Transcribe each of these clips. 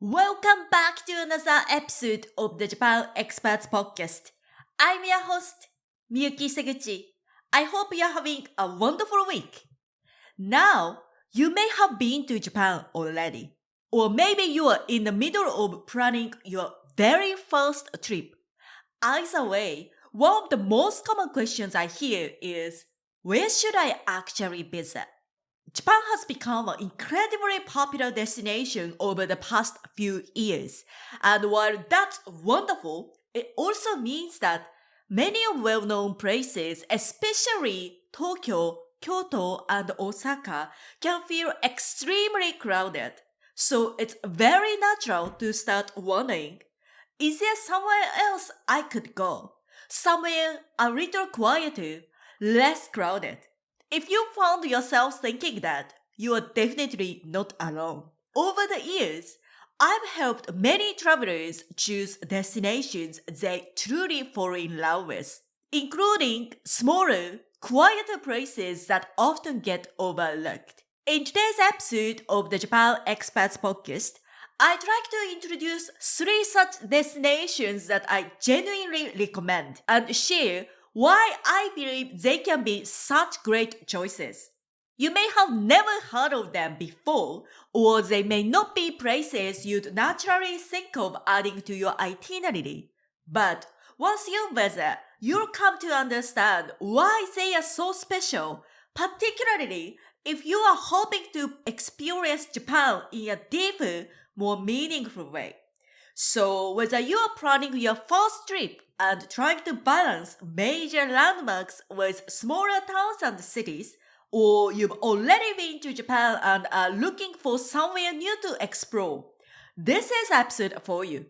Welcome back to another episode of the Japan Experts Podcast. I'm your host, Miyuki Seguchi. I hope you're having a wonderful week. Now, you may have been to Japan already, or maybe you are in the middle of planning your very first trip. Either way, one of the most common questions I hear is, where should I actually visit? Japan has become an incredibly popular destination over the past few years. And while that's wonderful, it also means that many well-known places, especially Tokyo, Kyoto, and Osaka, can feel extremely crowded. So it's very natural to start wondering, is there somewhere else I could go? Somewhere a little quieter, less crowded? If you found yourself thinking that, you are definitely not alone. Over the years, I've helped many travelers choose destinations they truly fall in love with, including smaller, quieter places that often get overlooked. In today's episode of the Japan Experts Podcast, I'd like to introduce 3 such destinations that I genuinely recommend and share why I believe they can be such great choices. You may have never heard of them before, or they may not be places you'd naturally think of adding to your itinerary. But once you visit, you'll come to understand why they are so special, particularly if you are hoping to experience Japan in a deeper, more meaningful way. So whether you are planning your first trip and trying to balance major landmarks with smaller towns and cities, or you've already been to Japan and are looking for somewhere new to explore, this is episode for you.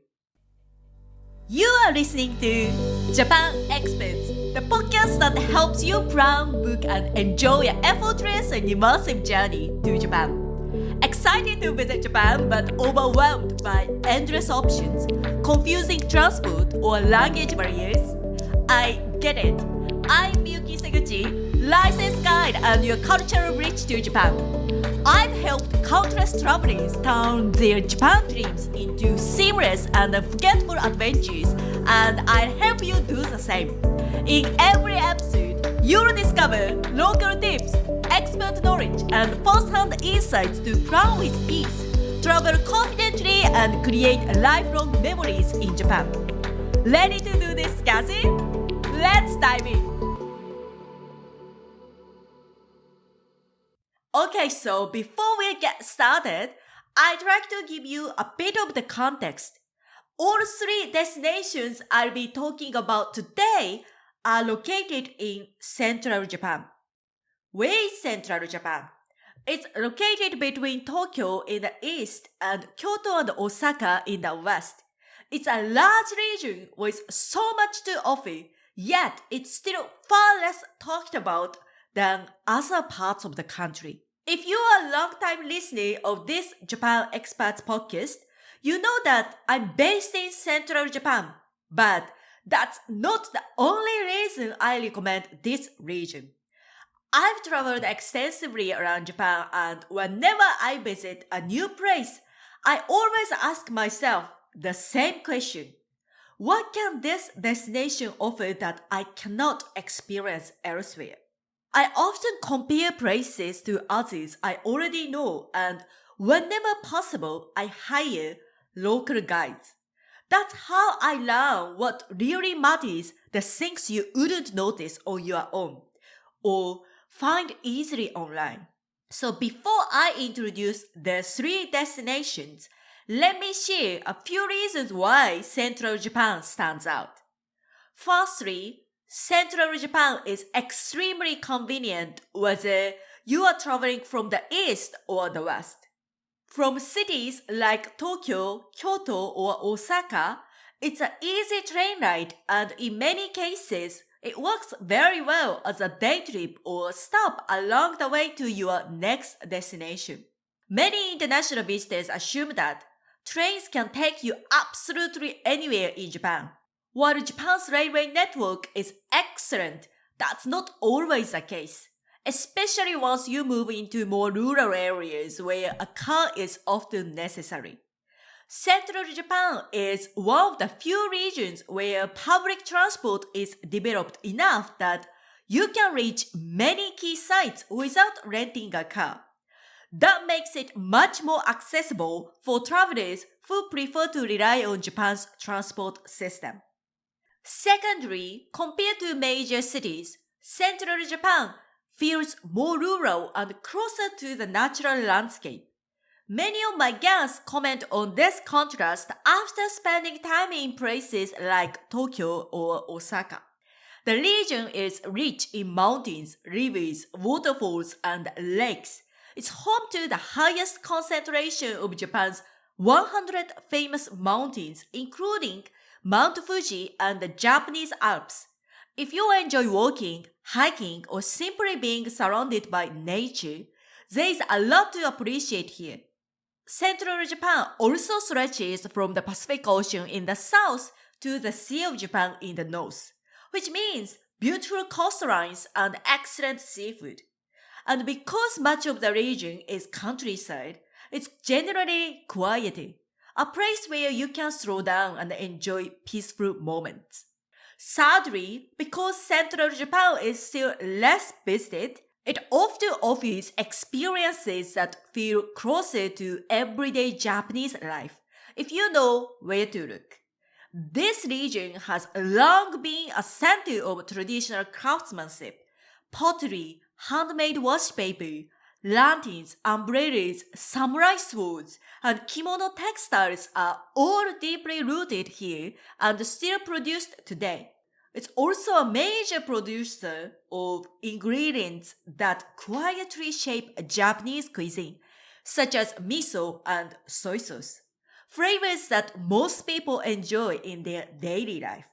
You are listening to Japan Experts, the podcast that helps you plan, book, and enjoy an effortless and immersive journey to Japan. Excited to visit Japan but overwhelmed by endless options, confusing transport or language barriers? I get it. I'm Miyuki Seguchi, licensed guide and your cultural bridge to Japan. I've helped countless travelers turn their Japan dreams into seamless and unforgettable adventures, and I'll help you do the same. In every episode, you'll discover local tips, expert knowledge, and first-hand insights to plan with ease, travel confidently, and create lifelong memories in Japan. Ready to do this, Cassie? Let's dive in! Okay, so before we get started, I'd like to give you a bit of the context. All 3 destinations I'll be talking about today are located in central Japan. Where is central Japan? It's located between Tokyo in the east and Kyoto and Osaka in the west. It's a large region with so much to offer, yet it's still far less talked about than other parts of the country. If you are a long-time listener of this Japan Experts podcast, you know that I'm based in central Japan, but that's not the only reason I recommend this region. I've traveled extensively around Japan, and whenever I visit a new place, I always ask myself the same question. What can this destination offer that I cannot experience elsewhere? I often compare places to others I already know, and whenever possible, I hire local guides. That's how I learn what really matters, the things you wouldn't notice on your own, or find easily online. So before I introduce the 3 destinations, let me share a few reasons why Central Japan stands out. Firstly, Central Japan is extremely convenient whether you are traveling from the east or the west. From cities like Tokyo, Kyoto, or Osaka, it's an easy train ride, and in many cases, it works very well as a day trip or stop along the way to your next destination. Many international visitors assume that trains can take you absolutely anywhere in Japan. While Japan's railway network is excellent, that's not always the case, especially once you move into more rural areas where a car is often necessary. Central Japan is one of the few regions where public transport is developed enough that you can reach many key sites without renting a car. That makes it much more accessible for travelers who prefer to rely on Japan's transport system. Secondly, compared to major cities, Central Japan feels more rural and closer to the natural landscape. Many of my guests comment on this contrast after spending time in places like Tokyo or Osaka. The region is rich in mountains, rivers, waterfalls, and lakes. It's home to the highest concentration of Japan's 100 famous mountains, including Mount Fuji and the Japanese Alps. If you enjoy walking, hiking, or simply being surrounded by nature, there is a lot to appreciate here. Central Japan also stretches from the Pacific Ocean in the south to the Sea of Japan in the north, which means beautiful coastlines and excellent seafood. And because much of the region is countryside, it's generally quieter, a place where you can slow down and enjoy peaceful moments. Sadly, because Central Japan is still less visited, it often offers experiences that feel closer to everyday Japanese life, if you know where to look. This region has long been a center of traditional craftsmanship. Pottery, handmade washi paper, lanterns, umbrellas, samurai swords, and kimono textiles are all deeply rooted here and still produced today. It's also a major producer of ingredients that quietly shape Japanese cuisine, such as miso and soy sauce, flavors that most people enjoy in their daily life.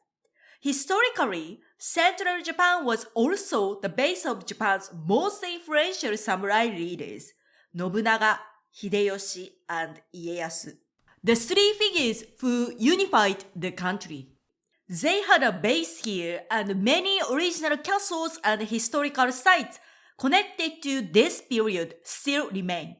Historically, Central Japan was also the base of Japan's most influential samurai leaders, Nobunaga, Hideyoshi, and Ieyasu, the three figures who unified the country. They had a base here, and many original castles and historical sites connected to this period still remain.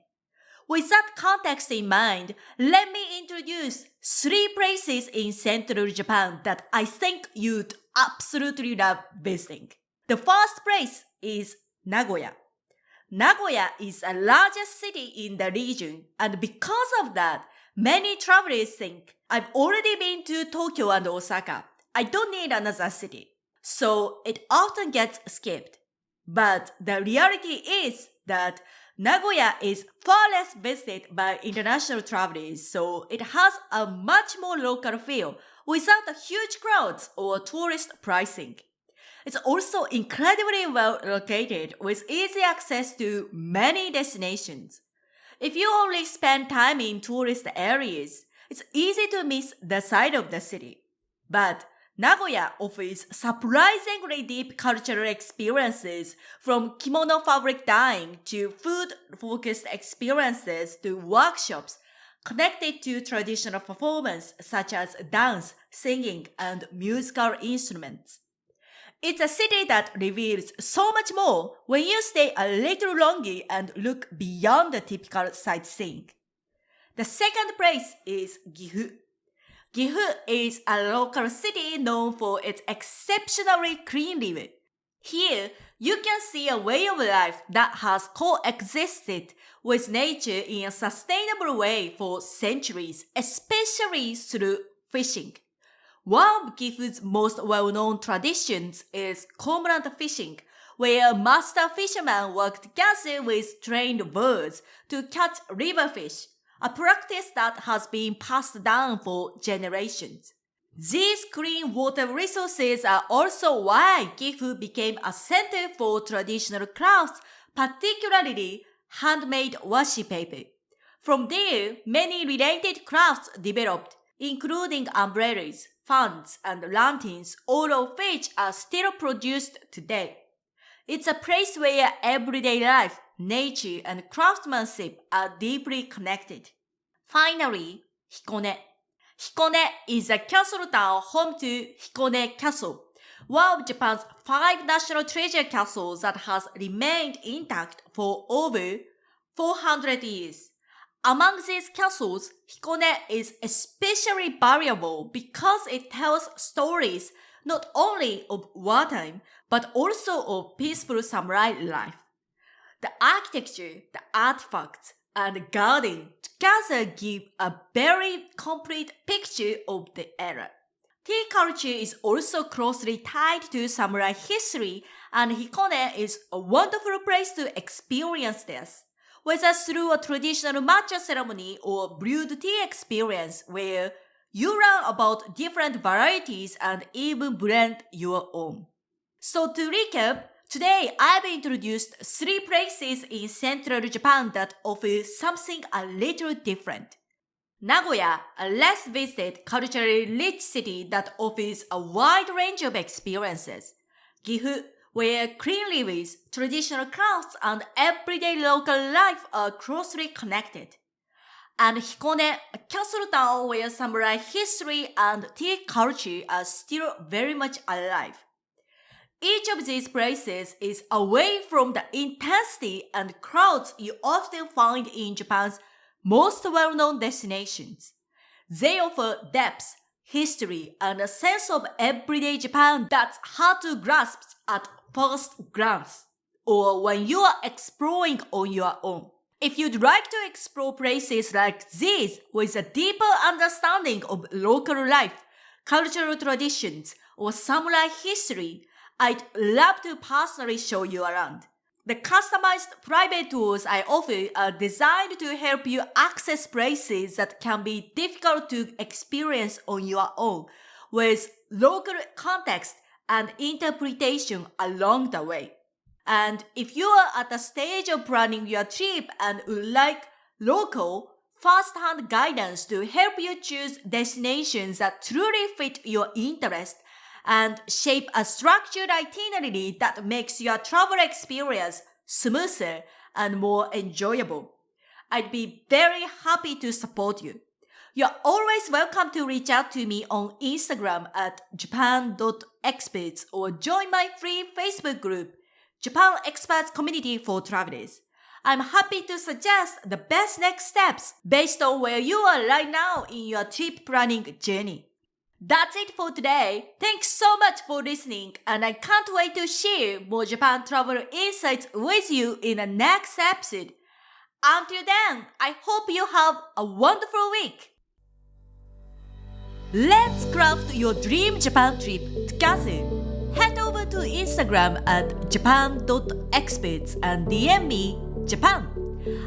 With that context in mind, let me introduce 3 places in Central Japan that I think you'd absolutely love visiting. The first place is Nagoya. Nagoya is the largest city in the region, and because of that, many travelers think, I've already been to Tokyo and Osaka. I don't need another city. So it often gets skipped. But the reality is that Nagoya is far less visited by international travelers, so it has a much more local feel without the huge crowds or tourist pricing. It's also incredibly well located with easy access to many destinations. If you only spend time in tourist areas, it's easy to miss the side of the city. But Nagoya offers surprisingly deep cultural experiences, from kimono fabric dyeing to food-focused experiences to workshops connected to traditional performance such as dance, singing, and musical instruments. It's a city that reveals so much more when you stay a little longer and look beyond the typical sightseeing. The second place is Gifu. Gifu is a local city known for its exceptionally clean river. Here, you can see a way of life that has coexisted with nature in a sustainable way for centuries, especially through fishing. One of Gifu's most well-known traditions is cormorant fishing, where master fishermen work together with trained birds to catch river fish, a practice that has been passed down for generations. These clean water resources are also why Gifu became a center for traditional crafts, particularly handmade washi paper. From there, many related crafts developed, including umbrellas, fans, and lanterns, all of which are still produced today. It's a place where everyday life, nature, and craftsmanship are deeply connected. Finally, Hikone. Hikone is a castle town home to Hikone Castle, one of Japan's 5 national treasure castles that has remained intact for over 400 years. Among these castles, Hikone is especially valuable because it tells stories not only of wartime but also of peaceful samurai life. The architecture, the artifacts, and the garden together give a very complete picture of the era. Tea culture is also closely tied to samurai history, and Hikone is a wonderful place to experience this, whether through a traditional matcha ceremony or brewed tea experience where you learn about different varieties and even blend your own. So to recap, today I've introduced 3 places in central Japan that offer something a little different. Nagoya, a less visited, culturally rich city that offers a wide range of experiences. Gifu, where clean living, traditional crafts, and everyday local life are closely connected. And Hikone, a castle town where samurai history and tea culture are still very much alive. Each of these places is away from the intensity and crowds you often find in Japan's most well-known destinations. They offer depth, history, and a sense of everyday Japan that's hard to grasp at first glance, or when you are exploring on your own. If you'd like to explore places like these with a deeper understanding of local life, cultural traditions, or samurai history, I'd love to personally show you around. The customized private tours I offer are designed to help you access places that can be difficult to experience on your own, with local context and interpretation along the way. And if you are at the stage of planning your trip and would like local, first-hand guidance to help you choose destinations that truly fit your interest and shape a structured itinerary that makes your travel experience smoother and more enjoyable, I'd be very happy to support you. You're always welcome to reach out to me on Instagram at japan.experts or join my free Facebook group, Japan Experts Community for Travelers. I'm happy to suggest the best next steps based on where you are right now in your trip planning journey. That's it for today. Thanks so much for listening, and I can't wait to share more Japan travel insights with you in the next episode. Until then, I hope you have a wonderful week. Let's craft your dream Japan trip together. Head over to Instagram at japan.experts and DM me Japan.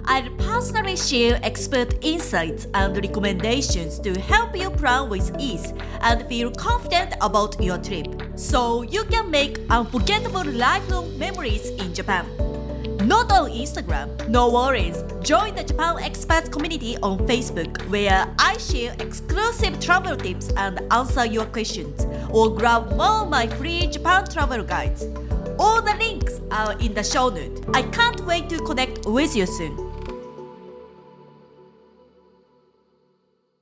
I'll personally share expert insights and recommendations to help you plan with ease and feel confident about your trip, so you can make unforgettable lifelong memories in Japan. Not on Instagram? No worries. Join the Japan Experts community on Facebook, where I share exclusive travel tips and answer your questions, or grab one of my free Japan travel guides. All the links are in the show notes. I can't wait to connect with you soon.